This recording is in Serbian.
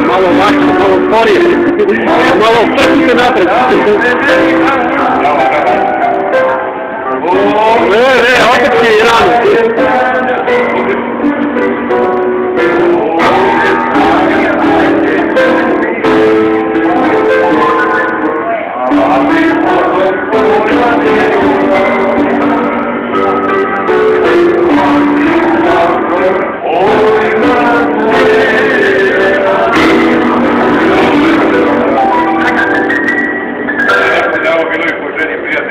Malo lakše, malo sporije, malo prčite napred. Opet je i rano. Bilo i po ženi prijatelj.